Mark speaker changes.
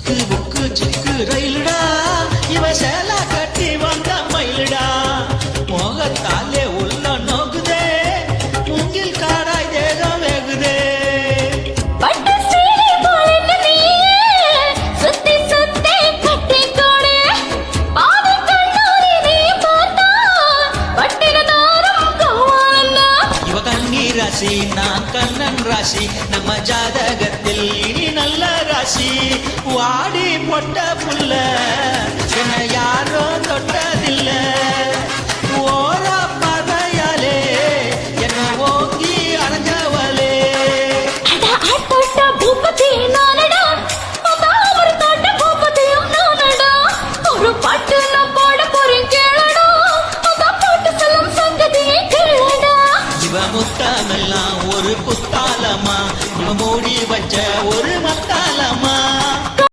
Speaker 1: சிக்கு புக்கு சிக்கு ரயிலுடா இவ சேலா கட்டி வந்த மயிலுடா மோகத்தாலே உள்ள நோக்குதே மூங்கில் காராய் தேகம் வேகுதே ராசி நான் கண்ணன் ராசி நம்ம ஜாதகத்தில் இனி நல்ல ராசி வாடி பொட்ட புள்ள என்ன யாரும் தொட்டதில்லை